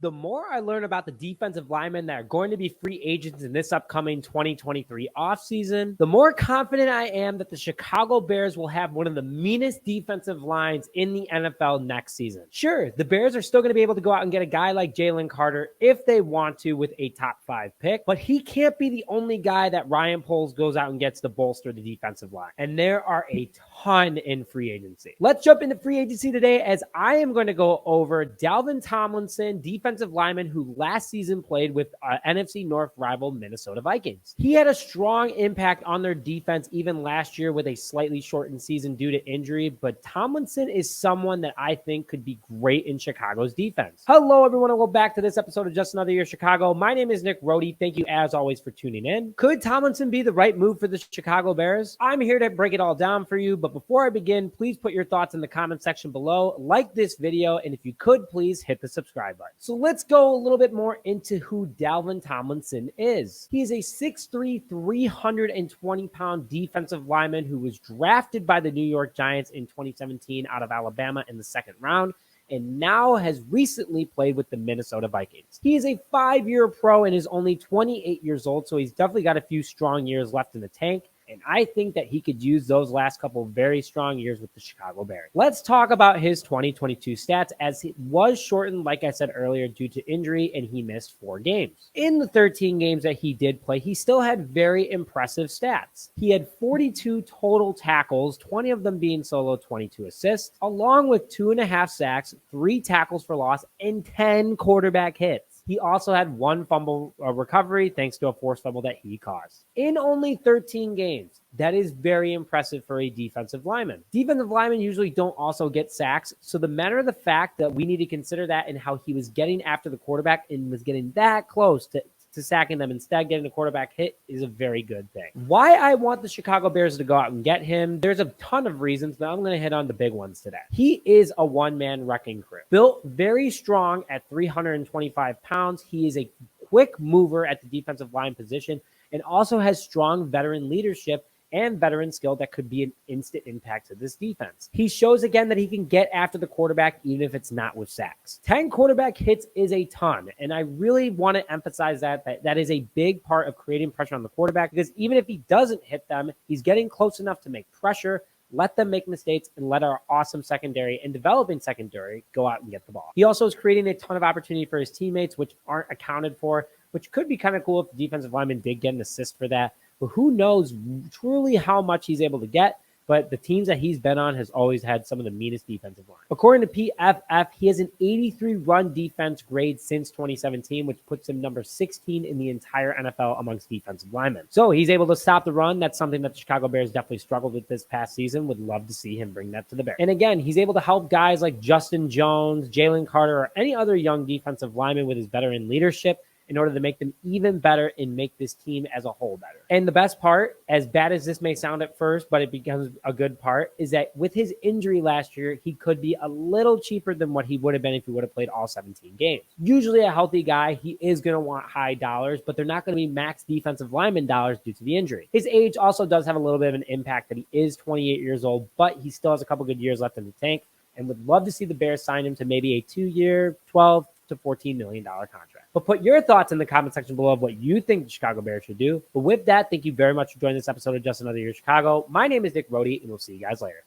The more I learn about the defensive linemen that are going to be free agents in this upcoming 2023 offseason, the more confident I am that the Chicago Bears will have one of the meanest defensive lines in the NFL next season. Sure, the Bears are still going to be able to go out and get a guy like Jalen Carter if they want to with a top 5 pick, but he can't be the only guy that Ryan Poles goes out and gets to bolster the defensive line. And there are a ton in free agency. Let's jump into free agency today as I am going to go over Dalvin Tomlinson, defensive lineman who last season played with NFC North rival Minnesota Vikings. He had a strong impact on their defense even last year with a slightly shortened season due to injury, but Tomlinson is someone that I think could be great in Chicago's defense. Hello, everyone, and welcome back to this episode of Just Another Year Chicago. My name is Nick Rohde. Thank you, as always, for tuning in. Could Tomlinson be the right move for the Chicago Bears? I'm here to break it all down for you, but before I begin, please put your thoughts in the comment section below, like this video, and if you could, please hit the subscribe button. So let's go a little bit more into who Dalvin Tomlinson is. He is a 6'3", 320-pound defensive lineman who was drafted by the New York Giants in 2017 out of Alabama in the second round, and now has recently played with the Minnesota Vikings. He is a 5-year pro and is only 28 years old, so he's definitely got a few strong years left in the tank. And I think that he could use those last couple of very strong years with the Chicago Bears. Let's talk about his 2022 stats, as it was shortened, like I said earlier, due to injury, and he missed 4 games. In the 13 games that he did play, he still had very impressive stats. He had 42 total tackles, 20 of them being solo, 22 assists, along with 2.5 sacks, 3 tackles for loss, and 10 quarterback hits. He also had 1 fumble recovery thanks to a forced fumble that he caused. In only 13 games, that is very impressive for a defensive lineman. Defensive linemen usually don't also get sacks, so the matter of the fact that we need to consider that and how he was getting after the quarterback and was getting that close to sacking them, instead getting a quarterback hit, is a very good thing. Why I want the Chicago Bears to go out and get him, there's a ton of reasons, but I'm going to hit on the big ones today. He is a one-man wrecking crew. Built very strong at 325 pounds, he is a quick mover at the defensive line position and also has strong veteran leadership and veteran skill that could be an instant impact to this defense. He shows again that he can get after the quarterback even if it's not with sacks. 10 quarterback hits is a ton, and I really want to emphasize that is a big part of creating pressure on the quarterback, because even if he doesn't hit them, he's getting close enough to make pressure, let them make mistakes, and let our awesome secondary and developing secondary go out and get the ball. He also is creating a ton of opportunity for his teammates, which aren't accounted for, which could be kind of cool if the defensive lineman did get an assist for that. But who knows truly how much he's able to get. But the teams that he's been on has always had some of the meanest defensive line. According to PFF, he has an 83 run defense grade since 2017, which puts him number 16 in the entire NFL amongst defensive linemen. So he's able to stop the run. That's something that the Chicago Bears definitely struggled with this past season. Would love to see him bring that to the Bears. And again, he's able to help guys like Justin Jones, Jalen Carter, or any other young defensive lineman with his veteran leadership in order to make them even better and make this team as a whole better. And the best part, as bad as this may sound at first, but it becomes a good part, is that with his injury last year, he could be a little cheaper than what he would have been if he would have played all 17 games. Usually a healthy guy, he is going to want high dollars, but they're not going to be max defensive lineman dollars due to the injury. His age also does have a little bit of an impact that he is 28 years old, but he still has a couple good years left in the tank, and would love to see the Bears sign him to maybe a 2-year, $12 to $14 million contract. But put your thoughts in the comment section below of what you think the Chicago Bears should do. But with that, thank you very much for joining this episode of Just Another Year Chicago. My name is Nick Rohde, and we'll see you guys later.